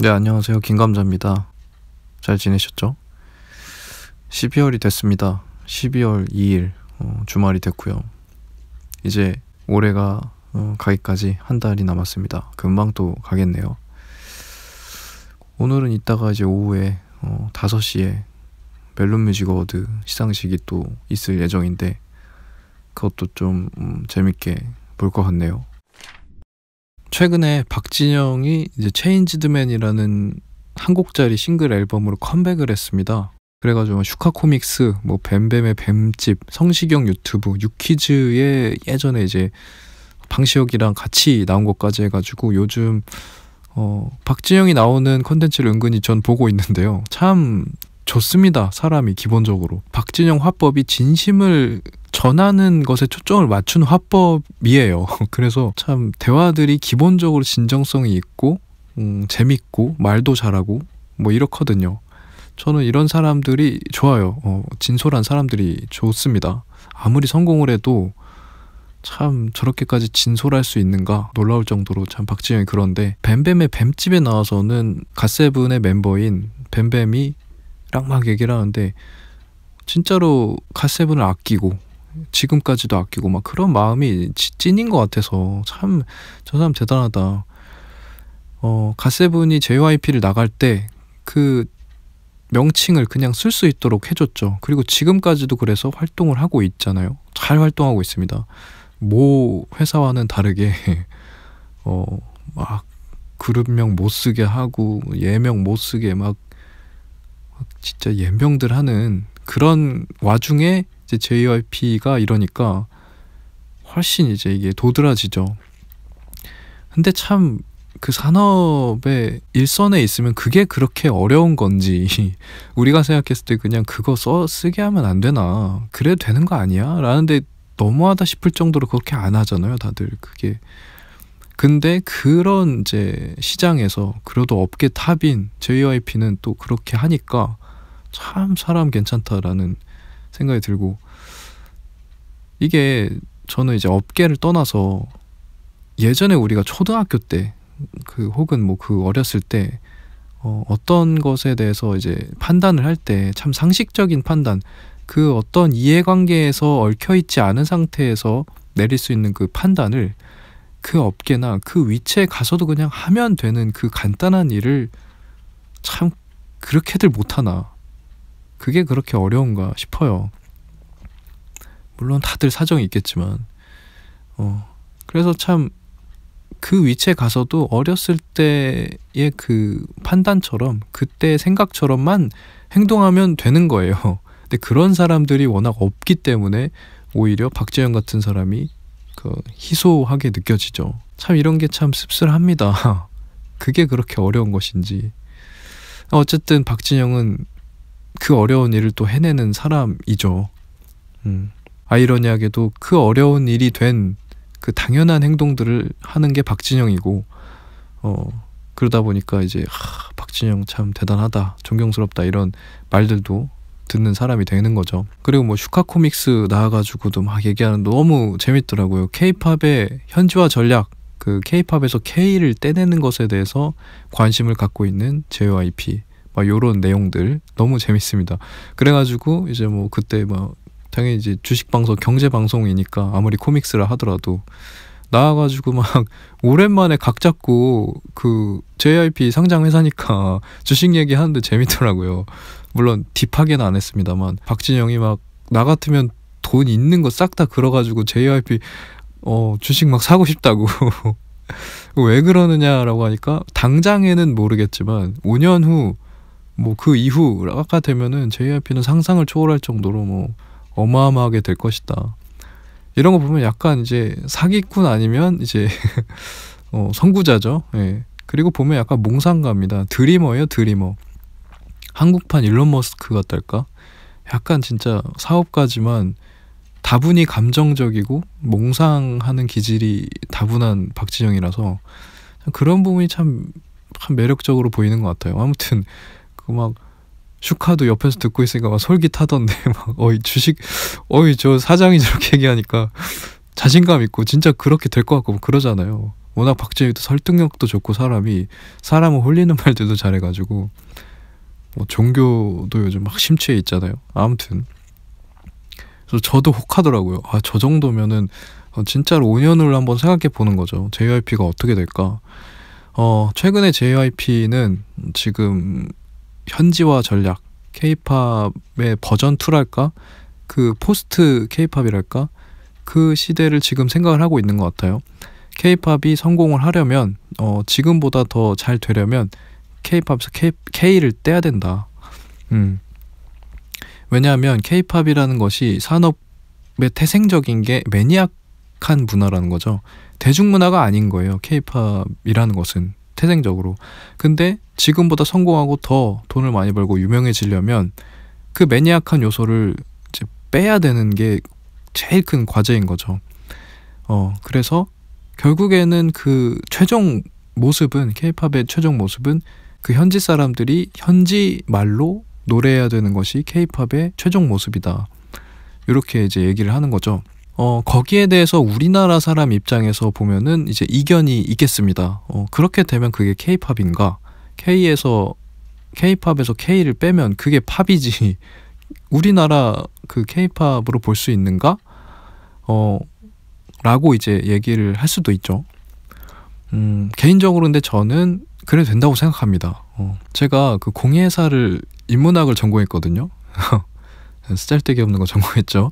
네, 안녕하세요. 김감자입니다. 잘 지내셨죠? 12월이 됐습니다. 12월 2일 주말이 됐고요. 이제 올해가 가기까지 한 달이 남았습니다. 금방 또 가겠네요. 오늘은 이따가 이제 오후에 5시에 멜론 뮤직 어워드 시상식이 또 있을 예정인데 그것도 좀 재밌게 볼 것 같네요. 최근에 박진영이 이제 체인지드맨이라는 한 곡짜리 싱글 앨범으로 컴백을 했습니다. 그래가지고 슈카코믹스, 뭐 뱀뱀의 뱀집, 성시경 유튜브, 유퀴즈의 예전에 이제 방시혁이랑 같이 나온 것까지 해가지고 요즘 박진영이 나오는 콘텐츠를 은근히 전 보고 있는데요. 참 좋습니다. 사람이 기본적으로 박진영 화법이 진심을 전하는 것에 초점을 맞춘 화법이에요. 그래서 참 대화들이 기본적으로 진정성이 있고 재밌고 말도 잘하고 뭐 이렇거든요. 저는 이런 사람들이 좋아요. 진솔한 사람들이 좋습니다. 아무리 성공을 해도 참 저렇게까지 진솔할 수 있는가 놀라울 정도로 참 박진영이 그런데 뱀뱀의 뱀집에 나와서는 갓세븐의 멤버인 뱀뱀이 막 얘기를 하는데 진짜로 갓세븐을 아끼고 지금까지도 아끼고 막 그런 마음이 찐인 것 같아서 참 저 사람 대단하다. 갓세븐이 JYP를 나갈 때 그 명칭을 그냥 쓸 수 있도록 해줬죠. 그리고 지금까지도 그래서 활동을 하고 있잖아요. 잘 활동하고 있습니다. 모 회사와는 다르게 막 그룹명 못 쓰게 하고 예명 못 쓰게 막 진짜 예명들 하는 그런 와중에 이제 JYP가 이러니까 훨씬 이제 이게 도드라지죠. 근데 참 그 산업의 일선에 있으면 그게 그렇게 어려운 건지 우리가 생각했을 때 그냥 그거 쓰게 하면 안 되나 그래도 되는 거 아니야? 라는데 너무하다 싶을 정도로 그렇게 안 하잖아요 다들 그게. 근데 그런 이제 시장에서 그래도 업계 탑인 JYP는 또 그렇게 하니까 참 사람 괜찮다라는 생각이 들고 이게 저는 이제 업계를 떠나서 예전에 우리가 초등학교 때 혹은 뭐 어렸을 때 어떤 것에 대해서 이제 판단을 할 때 참 상식적인 판단 그 어떤 이해관계에서 얽혀있지 않은 상태에서 내릴 수 있는 그 판단을 그 업계나 그 위치에 가서도 그냥 하면 되는 그 간단한 일을 참 그렇게들 못하나 그게 그렇게 어려운가 싶어요. 물론 다들 사정이 있겠지만 그래서 참 그 위치에 가서도 어렸을 때의 그 판단처럼 그때 생각처럼만 행동하면 되는 거예요. 근데 그런 사람들이 워낙 없기 때문에 오히려 박재영 같은 사람이 희소하게 느껴지죠. 참 이런 게 참 씁쓸합니다. 그게 그렇게 어려운 것인지. 어쨌든 박진영은 그 어려운 일을 또 해내는 사람이죠. 아이러니하게도 그 어려운 일이 된 그 당연한 행동들을 하는 게 박진영이고 그러다 보니까 이제 박진영 참 대단하다 존경스럽다 이런 말들도 듣는 사람이 되는 거죠. 그리고 뭐 슈카코믹스 나와가지고도 막 얘기하는 너무 재밌더라고요. K-팝의 현지화 전략 그 K-팝에서 K를 떼내는 것에 대해서 관심을 갖고 있는 JYP 막 요런 내용들 너무 재밌습니다. 그래가지고 이제 뭐 그때 막 당연히 이제 주식방송 경제방송이니까 아무리 코믹스라 하더라도 나와가지고 막 오랜만에 각 잡고 그 JYP 상장 회사니까 주식 얘기하는데 재밌더라고요. 물론 딥하게는 안 했습니다만 박진영이 막 나 같으면 돈 있는 거 싹 다 걸어가지고 JYP 주식 막 사고 싶다고 왜 그러느냐라고 하니까 당장에는 모르겠지만 5년 후 뭐 그 이후가 되면은 JYP는 상상을 초월할 정도로 뭐 어마어마하게 될 것이다. 이런 거 보면 약간 이제 사기꾼 아니면 이제 선구자죠. 예. 그리고 보면 약간 몽상가입니다. 드리머예요, 드리머. 한국판 일론 머스크 같달까? 약간 진짜 사업가지만 다분히 감정적이고 몽상하는 기질이 다분한 박진영이라서 그런 부분이 참 매력적으로 보이는 것 같아요. 아무튼 막 슈카도 옆에서 듣고 있으니까 막 솔깃하던데 막 주식 저 사장이 저렇게 얘기하니까 자신감 있고 진짜 그렇게 될 것 같고 뭐 그러잖아요. 워낙 박진영도 설득력도 좋고 사람을 홀리는 말들도 잘해가지고 뭐 종교도 요즘 막 심취해 있잖아요. 아무튼 그래서 저도 혹하더라고요. 아, 저 정도면은 진짜로 5년 후를 한번 생각해 보는 거죠. JYP가 어떻게 될까? 최근에 JYP는 지금 현지화 전략, K-팝의 버전 2랄까? 그 포스트 K-팝이랄까? 그 시대를 지금 생각을 하고 있는 것 같아요. K-팝이 성공을 하려면 지금보다 더 잘 되려면 K-팝에서 K를 떼야 된다. 왜냐하면 K-팝이라는 것이 산업의 태생적인 게 매니악한 문화라는 거죠. 대중문화가 아닌 거예요. K-팝이라는 것은 태생적으로. 근데 지금보다 성공하고 더 돈을 많이 벌고 유명해지려면 그 매니악한 요소를 이제 빼야 되는 게 제일 큰 과제인 거죠. 그래서 결국에는 그 최종 모습은, K-팝의 최종 모습은 그 현지 사람들이 현지 말로 노래해야 되는 것이 K-팝의 최종 모습이다. 이렇게 이제 얘기를 하는 거죠. 거기에 대해서 우리나라 사람 입장에서 보면은 이제 이견이 있겠습니다. 그렇게 되면 그게 K-팝인가? K-팝에서 K를 빼면 그게 팝이지. 우리나라 그 K-팝으로 볼 수 있는가? 라고 이제 얘기를 할 수도 있죠. 개인적으로 근데 저는 그래도 된다고 생각합니다. 제가 그 공예사를 인문학을 전공했거든요. 쓰잘데기 없는 거 전공했죠.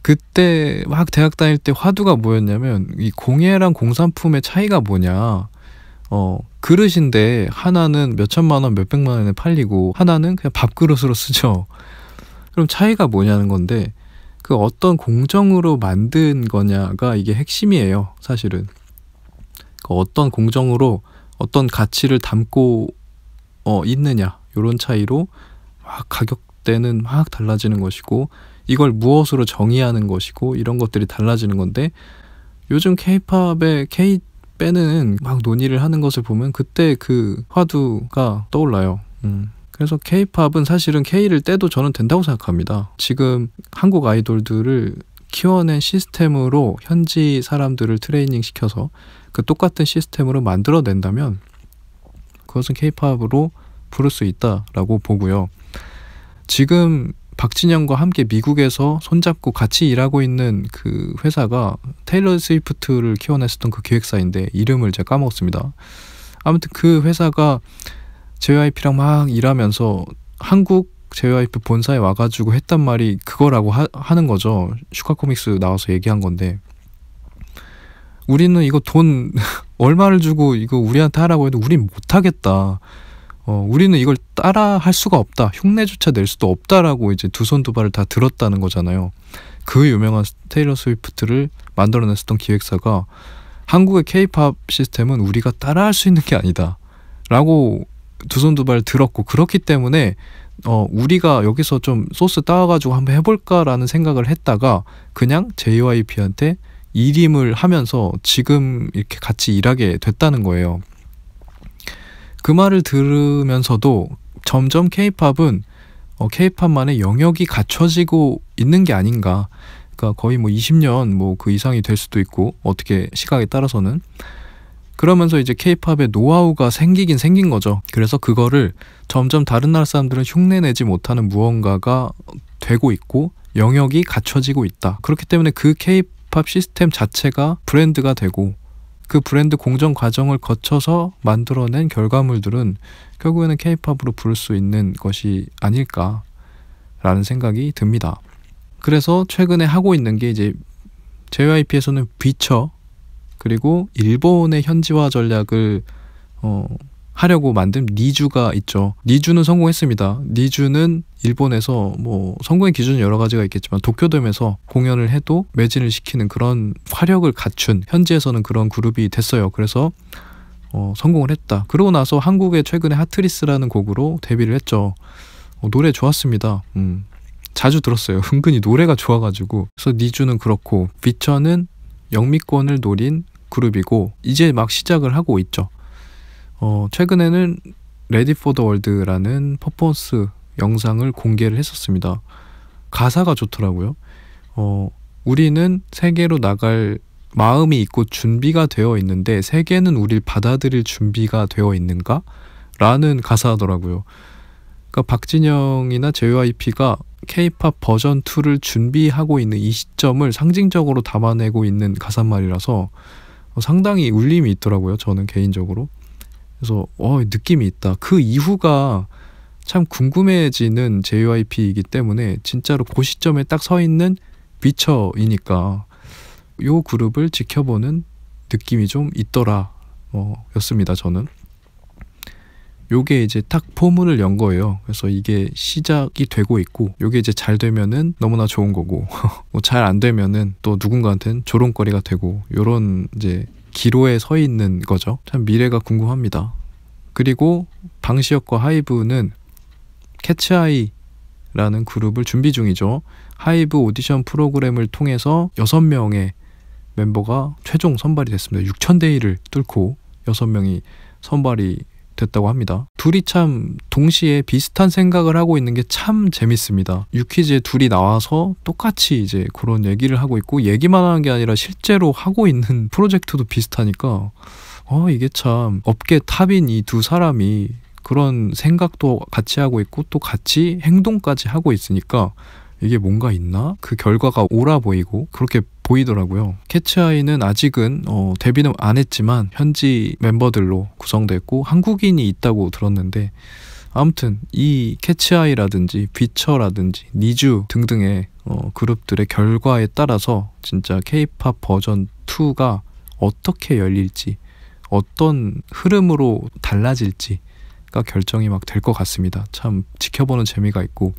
그때 막 대학 다닐 때 화두가 뭐였냐면 이 공예랑 공산품의 차이가 뭐냐. 그릇인데 하나는 몇 천만 원, 몇 백만 원에 팔리고 하나는 그냥 밥그릇으로 쓰죠. 그럼 차이가 뭐냐는 건데 그 어떤 공정으로 만든 거냐가 이게 핵심이에요. 사실은. 그 어떤 공정으로 어떤 가치를 담고 있느냐 이런 차이로 막 가격대는 막 달라지는 것이고 이걸 무엇으로 정의하는 것이고 이런 것들이 달라지는 건데 요즘 K-팝의 K-밴은 막 논의를 하는 것을 보면 그때 그 화두가 떠올라요. 그래서 K-팝은 사실은 K를 떼도 저는 된다고 생각합니다. 지금 한국 아이돌들을 키워낸 시스템으로 현지 사람들을 트레이닝 시켜서 그 똑같은 시스템으로 만들어낸다면 그것은 K-팝으로 부를 수 있다라고 보고요. 지금 박진영과 함께 미국에서 손잡고 같이 일하고 있는 그 회사가 테일러 스위프트를 키워냈었던 그 기획사인데 이름을 제가 까먹었습니다. 아무튼 그 회사가 JYP랑 막 일하면서 한국 JYP 본사에 와가지고 했단 말이 그거라고 하는 거죠. 슈카코믹스 나와서 얘기한 건데 우리는 이거 돈 얼마를 주고 이거 우리한테 하라고 해도 우린 못하겠다. 우리는 이걸 따라 할 수가 없다. 흉내조차 낼 수도 없다라고 이제 두 손 두 발을 다 들었다는 거잖아요. 그 유명한 테일러 스위프트를 만들어냈었던 기획사가 한국의 K-팝 시스템은 우리가 따라할 수 있는 게 아니다. 라고 두 손 두 발 들었고 그렇기 때문에 우리가 여기서 좀 소스 따와가지고 한번 해볼까라는 생각을 했다가 그냥 JYP한테 일임을 하면서 지금 이렇게 같이 일하게 됐다는 거예요. 그 말을 들으면서도 점점 K-팝은 K-팝만의 영역이 갖춰지고 있는 게 아닌가. 그러니까 거의 뭐 20년 뭐 그 이상이 될 수도 있고 어떻게 시각에 따라서는 그러면서 이제 K-팝의 노하우가 생기긴 생긴 거죠. 그래서 그거를 점점 다른 나라 사람들은 흉내내지 못하는 무언가가 되고 있고 영역이 갖춰지고 있다. 그렇기 때문에 그 K-팝 시스템 자체가 브랜드가 되고 그 브랜드 공정 과정을 거쳐서 만들어낸 결과물들은 결국에는 K-팝으로 부를 수 있는 것이 아닐까라는 생각이 듭니다. 그래서 최근에 하고 있는 게 이제 JYP에서는 비처 그리고 일본의 현지화 전략을 하려고 만든 니쥬가 있죠. 니쥬는 성공했습니다. 니쥬는 일본에서 뭐 성공의 기준은 여러 가지가 있겠지만 도쿄돔에서 공연을 해도 매진을 시키는 그런 화력을 갖춘 현지에서는 그런 그룹이 됐어요. 그래서 성공을 했다. 그러고 나서 한국에 최근에 하트리스라는 곡으로 데뷔를 했죠. 노래 좋았습니다. 자주 들었어요. 은근히 노래가 좋아가지고. 그래서 니쥬는 그렇고 비처는 영미권을 노린 그룹이고 이제 막 시작을 하고 있죠. 최근에는 레디 포 더 월드라는 퍼포먼스 영상을 공개를 했었습니다. 가사가 좋더라고요. 우리는 세계로 나갈 마음이 있고 준비가 되어 있는데 세계는 우릴 받아들일 준비가 되어 있는가? 라는 가사더라고요. 그러니까 박진영이나 JYP가 K-팝 버전 2를 준비하고 있는 이 시점을 상징적으로 담아내고 있는 가사말이라서 상당히 울림이 있더라고요. 저는 개인적으로. 그래서 느낌이 있다. 그 이후가 참 궁금해지는 JYP이기 때문에 진짜로 그 시점에 딱 서 있는 위쳐이니까 요 그룹을 지켜보는 느낌이 좀 있더라 였습니다. 저는 요게 이제 딱 포문을 연 거예요. 그래서 이게 시작이 되고 있고 요게 이제 잘 되면은 너무나 좋은 거고 뭐 잘 안 되면은 또 누군가한테는 조롱거리가 되고 요런 이제 기로에 서 있는 거죠. 참 미래가 궁금합니다. 그리고 방시혁과 하이브는 캐츠아이라는 그룹을 준비 중이죠. 하이브 오디션 프로그램을 통해서 6명의 멤버가 최종 선발이 됐습니다. 6,000대 1을 뚫고 6명이 선발이 됐다고 합니다. 둘이 참 동시에 비슷한 생각을 하고 있는 게 참 재밌습니다. 유퀴즈에 둘이 나와서 똑같이 이제 그런 얘기를 하고 있고 얘기만 하는 게 아니라 실제로 하고 있는 프로젝트도 비슷하니까 이게 참 업계 탑인 이 두 사람이 그런 생각도 같이 하고 있고 또 같이 행동까지 하고 있으니까 이게 뭔가 있나? 그 결과가 옳아 보이고 그렇게 보이더라고요. 캐츠아이는 아직은 데뷔는 안 했지만 현지 멤버들로 구성됐고 한국인이 있다고 들었는데 아무튼 이 캐츠아이라든지 비처라든지 니쥬 등등의 그룹들의 결과에 따라서 진짜 K-팝 버전 2가 어떻게 열릴지 어떤 흐름으로 달라질지 가 결정이 막 될 것 같습니다. 참 지켜보는 재미가 있고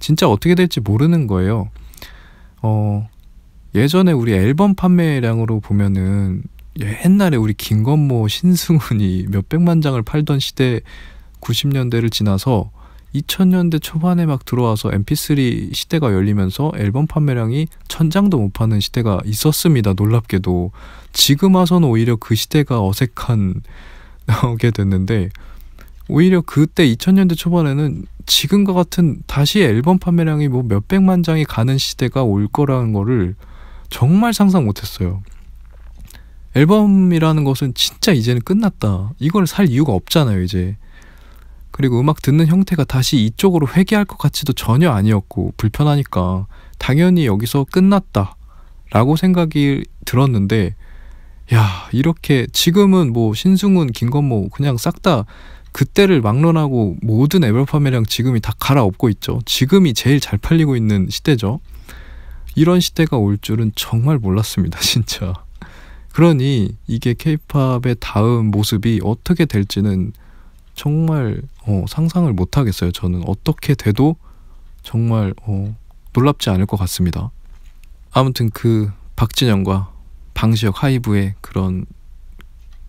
진짜 어떻게 될지 모르는 거예요. 예전에 우리 앨범 판매량으로 보면은 옛날에 우리 김건모, 신승훈이 몇백만 장을 팔던 시대 90년대를 지나서 2000년대 초반에 막 들어와서 mp3 시대가 열리면서 앨범 판매량이 1000장도 못 파는 시대가 있었습니다. 놀랍게도. 지금 와서는 오히려 그 시대가 어색한 나오게 됐는데 오히려 그때 2000년대 초반에는 지금과 같은 다시 앨범 판매량이 뭐 몇백만 장이 가는 시대가 올 거라는 거를 정말 상상 못했어요. 앨범이라는 것은 진짜 이제는 끝났다. 이걸 살 이유가 없잖아요 이제. 그리고 음악 듣는 형태가 다시 이쪽으로 회귀할 것 같지도 전혀 아니었고 불편하니까 당연히 여기서 끝났다 라고 생각이 들었는데 야 이렇게 지금은 뭐 신승훈, 김건모 그냥 싹 다 그때를 막론하고 모든 앨범 판매량 지금이 다 갈아엎고 있죠. 지금이 제일 잘 팔리고 있는 시대죠. 이런 시대가 올 줄은 정말 몰랐습니다. 진짜. 그러니 이게 K-팝의 다음 모습이 어떻게 될지는 정말 상상을 못하겠어요. 저는 어떻게 돼도 정말 놀랍지 않을 것 같습니다. 아무튼 그 박진영과 방시혁 하이브의 그런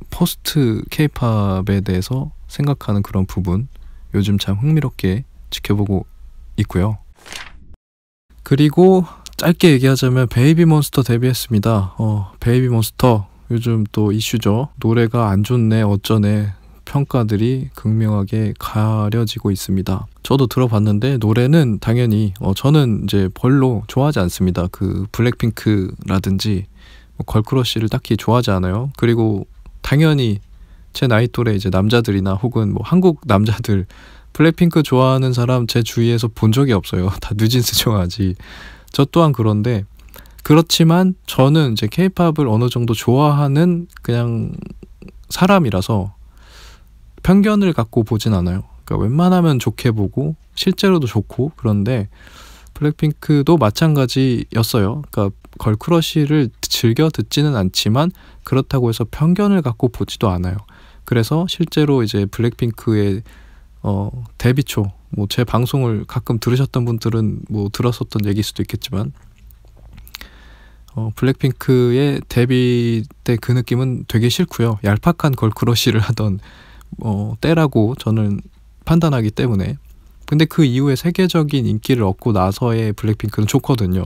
포스트 K-팝에 대해서 생각하는 그런 부분 요즘 참 흥미롭게 지켜보고 있고요. 그리고 짧게 얘기하자면 베이비몬스터 데뷔했습니다. 베이비몬스터 요즘 또 이슈죠. 노래가 안 좋네 어쩌네 평가들이 극명하게 가려지고 있습니다. 저도 들어봤는데 노래는 당연히 저는 이제 별로 좋아하지 않습니다. 그 블랙핑크라든지 걸크러쉬를 딱히 좋아하지 않아요. 그리고 당연히 제 나이 또래 이제 남자들이나 혹은 뭐 한국 남자들 블랙핑크 좋아하는 사람 제 주위에서 본 적이 없어요. 다 뉴진스 좋아하지. 저 또한 그런데 그렇지만 저는 이제 K-팝을 어느 정도 좋아하는 그냥 사람이라서 편견을 갖고 보진 않아요. 그러니까 웬만하면 좋게 보고 실제로도 좋고 그런데 블랙핑크도 마찬가지였어요. 그러니까 걸크러쉬를 즐겨 듣지는 않지만 그렇다고 해서 편견을 갖고 보지도 않아요. 그래서 실제로 이제 블랙핑크의 데뷔 초, 뭐 제 방송을 가끔 들으셨던 분들은 뭐 들었었던 얘기일 수도 있겠지만 블랙핑크의 데뷔 때 그 느낌은 되게 싫고요. 얄팍한 걸크러쉬를 하던 때라고 저는 판단하기 때문에. 근데 그 이후에 세계적인 인기를 얻고 나서의 블랙핑크는 좋거든요.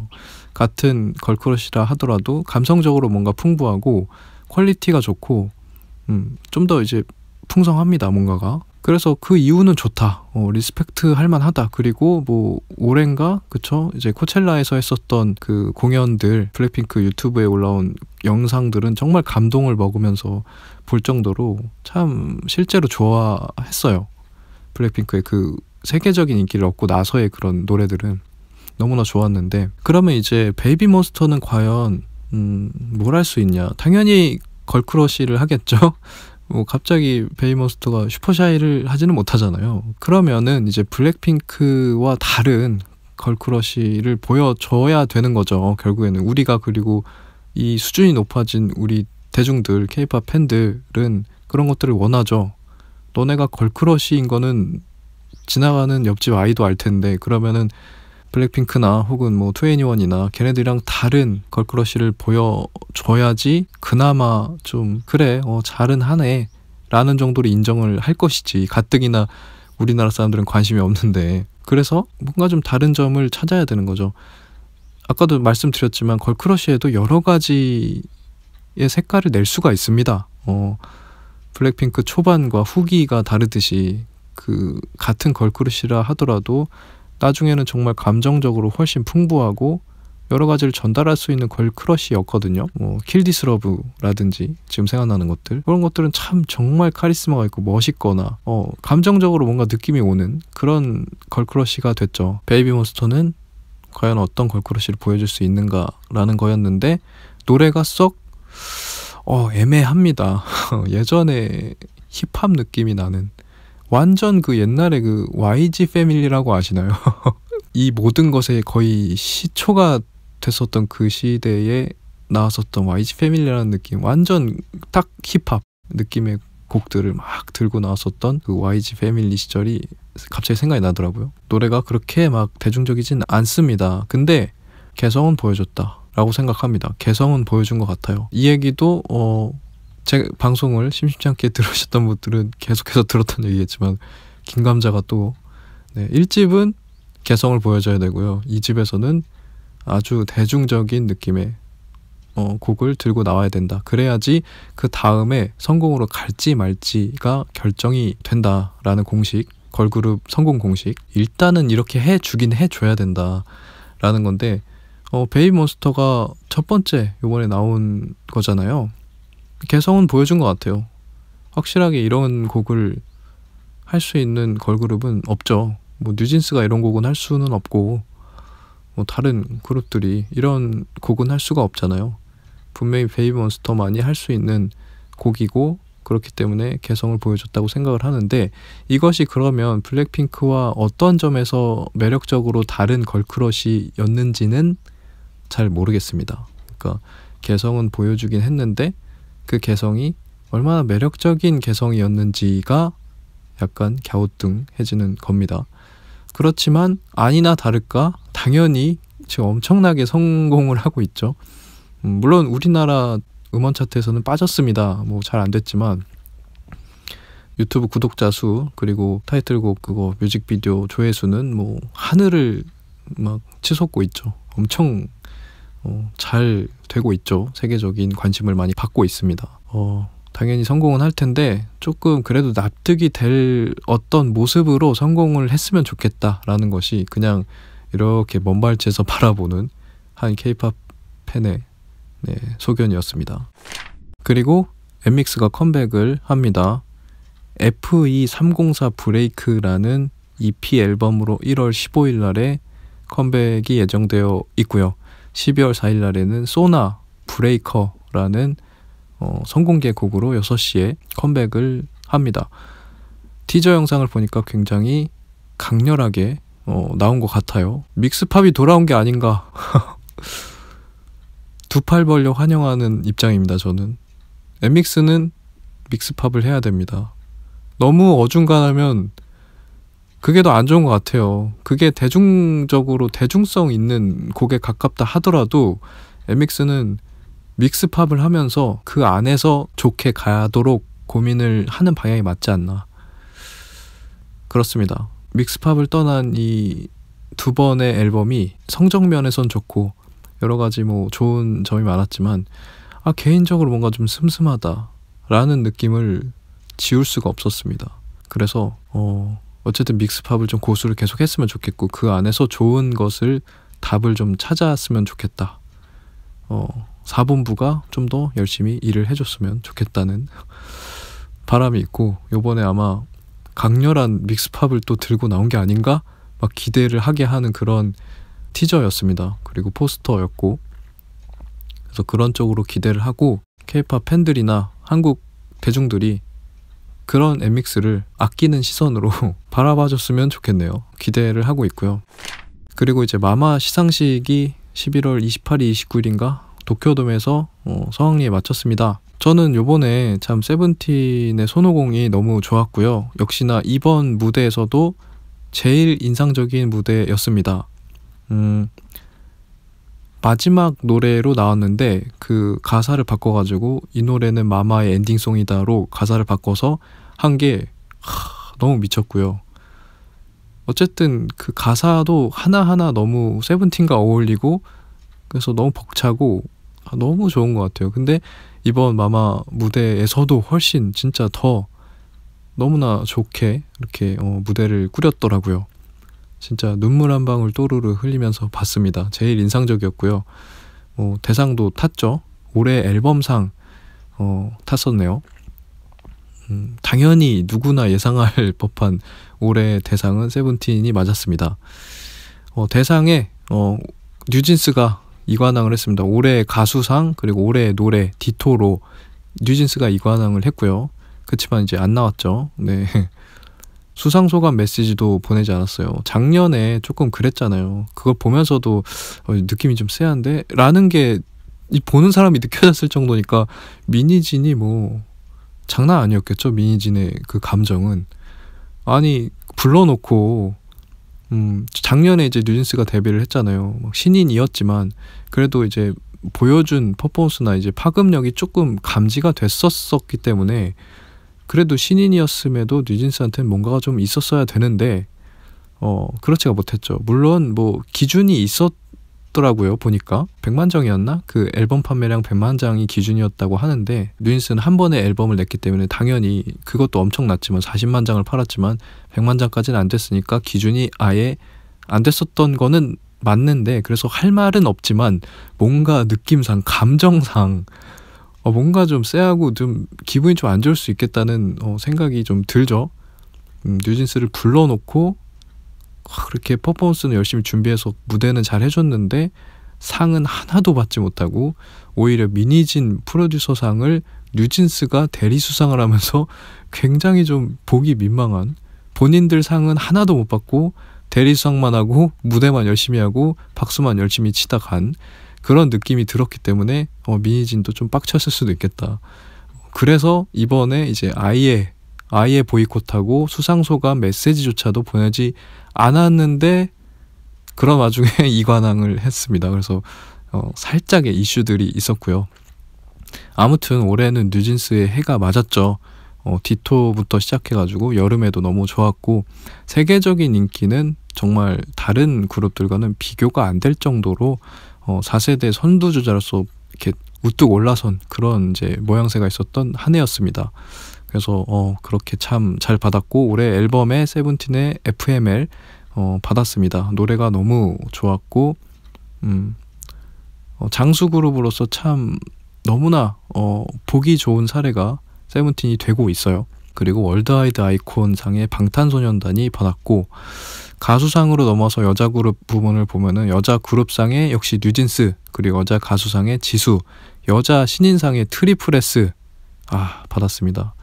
같은 걸크러쉬라 하더라도 감성적으로 뭔가 풍부하고 퀄리티가 좋고 좀 더 이제 풍성합니다. 뭔가가. 그래서 그 이유는 좋다. 리스펙트 할 만하다. 그리고 뭐 올해인가 그쵸? 이제 코첼라에서 했었던 그 공연들, 블랙핑크 유튜브에 올라온 영상들은 정말 감동을 먹으면서 볼 정도로 참 실제로 좋아했어요. 블랙핑크의 그 세계적인 인기를 얻고 나서의 그런 노래들은 너무나 좋았는데, 그러면 이제 베이비몬스터는 과연 뭘 할 수 있냐? 당연히 걸크러쉬를 하겠죠. 뭐 갑자기 베이비몬스터가 슈퍼샤이를 하지는 못하잖아요. 그러면은 이제 블랙핑크와 다른 걸크러쉬를 보여줘야 되는 거죠. 결국에는 우리가, 그리고 이 수준이 높아진 우리 대중들, 케이팝 팬들은 그런 것들을 원하죠. 너네가 걸크러쉬인 거는 지나가는 옆집 아이도 알 텐데, 그러면은 블랙핑크나 혹은 뭐 2NE1이나 걔네들이랑 다른 걸크러쉬를 보여줘야지 그나마 좀 그래 잘은 하네 라는 정도로 인정을 할 것이지. 가뜩이나 우리나라 사람들은 관심이 없는데. 그래서 뭔가 좀 다른 점을 찾아야 되는 거죠. 아까도 말씀드렸지만 걸크러쉬에도 여러 가지의 색깔을 낼 수가 있습니다. 블랙핑크 초반과 후기가 다르듯이 그 같은 걸크러쉬라 하더라도 나중에는 정말 감정적으로 훨씬 풍부하고 여러 가지를 전달할 수 있는 걸크러쉬였거든요. 뭐 킬 디스 러브라든지 지금 생각나는 것들, 그런 것들은 참 정말 카리스마가 있고 멋있거나 감정적으로 뭔가 느낌이 오는 그런 걸크러쉬가 됐죠. 베이비몬스터는 과연 어떤 걸크러쉬를 보여줄 수 있는가라는 거였는데, 노래가 썩 애매합니다. 예전에 힙합 느낌이 나는, 완전 그 옛날에 그 YG 패밀리라고 아시나요? 이 모든 것에 거의 시초가 됐었던 그 시대에 나왔었던 YG 패밀리라는 느낌, 완전 딱 힙합 느낌의 곡들을 막 들고 나왔었던 그 YG 패밀리 시절이 갑자기 생각이 나더라고요. 노래가 그렇게 막 대중적이진 않습니다. 근데 개성은 보여줬다 라고 생각합니다. 개성은 보여준 것 같아요. 이 얘기도 제 방송을 심심치 않게 들으셨던 분들은 계속해서 들었던 얘기겠지만, 김감자가 또 1집은 개성을 보여줘야 되고요, 2집에서는 아주 대중적인 느낌의 곡을 들고 나와야 된다. 그래야지 그 다음에 성공으로 갈지 말지가 결정이 된다라는 공식, 걸그룹 성공 공식. 일단은 이렇게 해주긴 해줘야 된다라는 건데, 베이비몬스터가 첫 번째 이번에 나온 거잖아요. 개성은 보여준 것 같아요. 확실하게 이런 곡을 할 수 있는 걸그룹은 없죠. 뭐 뉴진스가 이런 곡은 할 수는 없고, 뭐 다른 그룹들이 이런 곡은 할 수가 없잖아요. 분명히 베이비몬스터만이 할 수 있는 곡이고, 그렇기 때문에 개성을 보여줬다고 생각을 하는데, 이것이 그러면 블랙핑크와 어떤 점에서 매력적으로 다른 걸크러쉬였는지는 잘 모르겠습니다. 그러니까 개성은 보여주긴 했는데 그 개성이 얼마나 매력적인 개성이었는지가 약간 갸우뚱해지는 겁니다. 그렇지만 아니나 다를까 당연히 지금 엄청나게 성공을 하고 있죠. 물론 우리나라 음원 차트에서는 빠졌습니다. 뭐 잘 안 됐지만 유튜브 구독자 수, 그리고 타이틀곡 그거 뮤직비디오 조회수는 뭐 하늘을 막 치솟고 있죠. 엄청 잘 되고 있죠. 세계적인 관심을 많이 받고 있습니다. 당연히 성공은 할 텐데 조금 그래도 납득이 될 어떤 모습으로 성공을 했으면 좋겠다라는 것이 그냥 이렇게 먼 발치에서 바라보는 한 K-팝 팬의 소견이었습니다. 그리고 엠믹스가 컴백을 합니다. FE304 브레이크라는 EP 앨범으로 1월 15일 날에 컴백이 예정되어 있고요. 12월 4일 날에는 소나 브레이커라는 선공개 곡으로 6시에 컴백을 합니다. 티저 영상을 보니까 굉장히 강렬하게 나온 것 같아요. 믹스팝이 돌아온 게 아닌가. 두 팔 벌려 환영하는 입장입니다. 저는 엠믹스는 믹스팝을 해야 됩니다. 너무 어중간하면 그게 더 안 좋은 것 같아요. 그게 대중적으로 대중성 있는 곡에 가깝다 하더라도 엠믹스는 믹스팝을 하면서 그 안에서 좋게 가도록 고민을 하는 방향이 맞지 않나. 그렇습니다. 믹스팝을 떠난 이 두 번의 앨범이 성적 면에선 좋고 여러 가지 뭐 좋은 점이 많았지만 개인적으로 뭔가 좀 슴슴하다 라는 느낌을 지울 수가 없었습니다. 그래서 어쨌든 믹스팝을 좀 고수를 계속 했으면 좋겠고 그 안에서 좋은 것을 답을 좀 찾았으면 좋겠다. 4본부가 좀 더 열심히 일을 해줬으면 좋겠다는 바람이 있고, 요번에 아마 강렬한 믹스팝을 또 들고 나온 게 아닌가 막 기대를 하게 하는 그런 티저였습니다. 그리고 포스터였고, 그래서 그런 쪽으로 기대를 하고 K-팝 팬들이나 한국 대중들이 그런 엠믹스를 아끼는 시선으로 바라봐줬으면 좋겠네요. 기대를 하고 있고요. 그리고 이제 마마 시상식이 11월 28일, 29일인가 도쿄돔에서 성황리에 마쳤습니다. 저는 요번에 참 세븐틴의 손오공이 너무 좋았고요. 역시나 이번 무대에서도 제일 인상적인 무대였습니다. 마지막 노래로 나왔는데 그 가사를 바꿔가지고 이 노래는 마마의 엔딩송이다로 가사를 바꿔서 한 게 너무 미쳤고요. 어쨌든 그 가사도 하나하나 너무 세븐틴과 어울리고 그래서 너무 벅차고 너무 좋은 것 같아요. 근데 이번 마마 무대에서도 훨씬 진짜 더 너무나 좋게 이렇게 무대를 꾸렸더라고요. 진짜 눈물 한 방울 또르르 흘리면서 봤습니다. 제일 인상적이었고요. 대상도 탔죠. 올해 앨범상 탔었네요. 당연히 누구나 예상할 법한 올해 대상은 세븐틴이 맞았습니다. 대상에 뉴진스가 이관왕을 했습니다. 올해 가수상 그리고 올해 노래 디토로 뉴진스가 이관왕을 했고요. 그렇지만 이제 안 나왔죠. 네. 수상소감 메시지도 보내지 않았어요. 작년에 조금 그랬잖아요. 그걸 보면서도 느낌이 좀 쎄한데? 라는 게 보는 사람이 느껴졌을 정도니까 미니진이 뭐 장난 아니었겠죠. 미니진의 그 감정은. 아니 불러놓고 작년에 이제 뉴진스가 데뷔를 했잖아요. 신인이었지만 그래도 이제 보여준 퍼포먼스나 이제 파급력이 조금 감지가 됐었기 때문에 그래도 신인이었음에도 뉴진스한테는 뭔가가 좀 있었어야 되는데 그렇지가 못했죠. 물론 뭐 기준이 있었더라고요. 보니까 100만 장이었나? 그 앨범 판매량 100만 장이 기준이었다고 하는데 뉴진스는 한 번에 앨범을 냈기 때문에 당연히 그것도 엄청났지만 40만 장을 팔았지만 100만 장까지는 안 됐으니까 기준이 아예 안 됐었던 거는 맞는데 그래서 할 말은 없지만 뭔가 느낌상 감정상 뭔가 좀 쎄하고 좀 기분이 좀 안 좋을 수 있겠다는 생각이 좀 들죠. 뉴진스를 불러놓고 그렇게 퍼포먼스는 열심히 준비해서 무대는 잘 해줬는데 상은 하나도 받지 못하고 오히려 미니진 프로듀서상을 뉴진스가 대리수상을 하면서 굉장히 좀 보기 민망한, 본인들 상은 하나도 못 받고 대리수상만 하고 무대만 열심히 하고 박수만 열심히 치다 간 그런 느낌이 들었기 때문에 미니진도 좀 빡쳤을 수도 있겠다. 그래서 이번에 이제 아예 보이콧하고 수상소감 메시지조차도 보내지 않았는데 그런 와중에 이관왕을 했습니다. 그래서 살짝의 이슈들이 있었고요. 아무튼 올해는 뉴진스의 해가 맞았죠. 디토부터 시작해가지고 여름에도 너무 좋았고 세계적인 인기는 정말 다른 그룹들과는 비교가 안 될 정도로 4세대 선두주자로서 이렇게 우뚝 올라선 그런 이제 모양새가 있었던 한 해였습니다. 그래서 그렇게 참 잘 받았고 올해 앨범에 세븐틴의 FML 받았습니다. 노래가 너무 좋았고 장수 그룹으로서 참 너무나 보기 좋은 사례가 세븐틴이 되고 있어요. 그리고 월드와이드 아이콘 상의 방탄소년단이 받았고 가수상으로 넘어서 여자 그룹 부분을 보면은 여자 그룹상에 역시 뉴진스, 그리고 여자 가수상에 지수, 여자 신인상에 트리플S 받았습니다.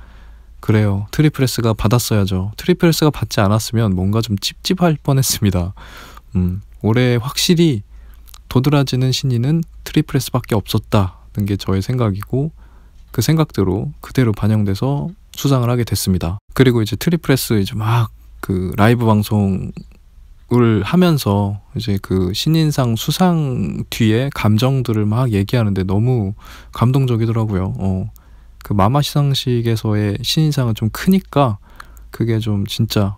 그래요. 트리플S가 받았어야죠. 트리플S가 받지 않았으면 뭔가 좀 찝찝할 뻔했습니다. 올해 확실히 도드라지는 신인은 트리플S밖에 없었다는 게 저의 생각이고 그 생각대로 그대로 반영돼서 수상을 하게 됐습니다. 그리고 이제 트리플S 이제 막 그 라이브 방송을 하면서 이제 그 신인상 수상 뒤에 감정들을 막 얘기하는데 너무 감동적이더라고요. 그 마마 시상식에서의 신인상은 좀 크니까 그게 좀 진짜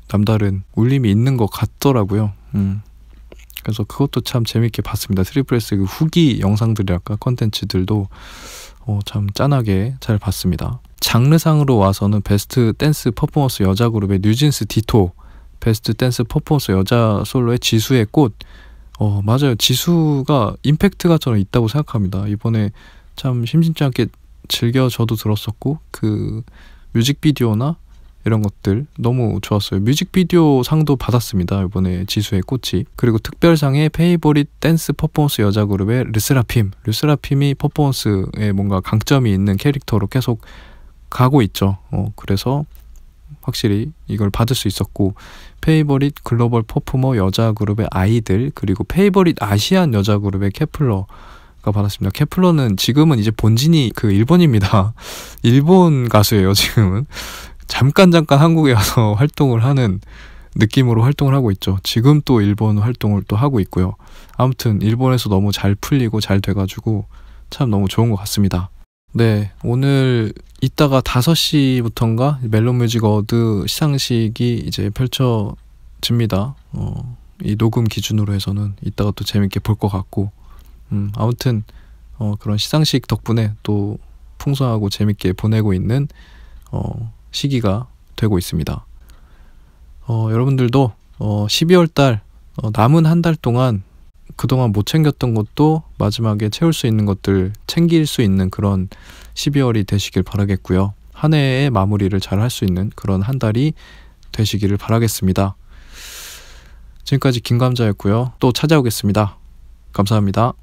남다른 울림이 있는 것 같더라고요. 그래서 그것도 참 재밌게 봤습니다. 트리플스 그 후기 영상들이랄까 컨텐츠들도 참 짠하게 잘 봤습니다. 장르상으로 와서는 베스트 댄스 퍼포먼스 여자 그룹의 뉴진스 디토, 베스트 댄스 퍼포먼스 여자 솔로의 지수의 꽃. 맞아요. 지수가 임팩트가 저는 있다고 생각합니다. 이번에 참 심심치 않게 즐겨 저도 들었었고, 그 뮤직비디오나 이런 것들 너무 좋았어요. 뮤직비디오 상도 받았습니다. 이번에 지수의 꽃이. 그리고 특별상의 페이보릿 댄스 퍼포먼스 여자 그룹의 르스라핌이 퍼포먼스에 뭔가 강점이 있는 캐릭터로 계속 가고 있죠. 그래서 확실히 이걸 받을 수 있었고, 페이보릿 글로벌 퍼포머 여자 그룹의 아이들, 그리고 페이보릿 아시안 여자 그룹의 케플러가 받았습니다. 케플러는 지금은 이제 본진이 그 일본입니다. 일본 가수예요. 지금은 잠깐 한국에 와서 활동을 하는 느낌으로 활동을 하고 있죠. 지금 또 일본 활동을 또 하고 있고요. 아무튼 일본에서 너무 잘 풀리고 잘 돼가지고 참 너무 좋은 것 같습니다. 네, 오늘 이따가 5시부터인가 멜론뮤직 어워드 시상식이 이제 펼쳐집니다. 이 녹음 기준으로 해서는 이따가 또 재밌게 볼 것 같고, 아무튼 그런 시상식 덕분에 또 풍성하고 재밌게 보내고 있는 시기가 되고 있습니다. 여러분들도 12월달 남은 한 달 동안 그동안 못 챙겼던 것도 마지막에 채울 수 있는 것들 챙길 수 있는 그런 12월이 되시길 바라겠고요. 한 해의 마무리를 잘 할 수 있는 그런 한 달이 되시기를 바라겠습니다. 지금까지 김감자였고요. 또 찾아오겠습니다. 감사합니다.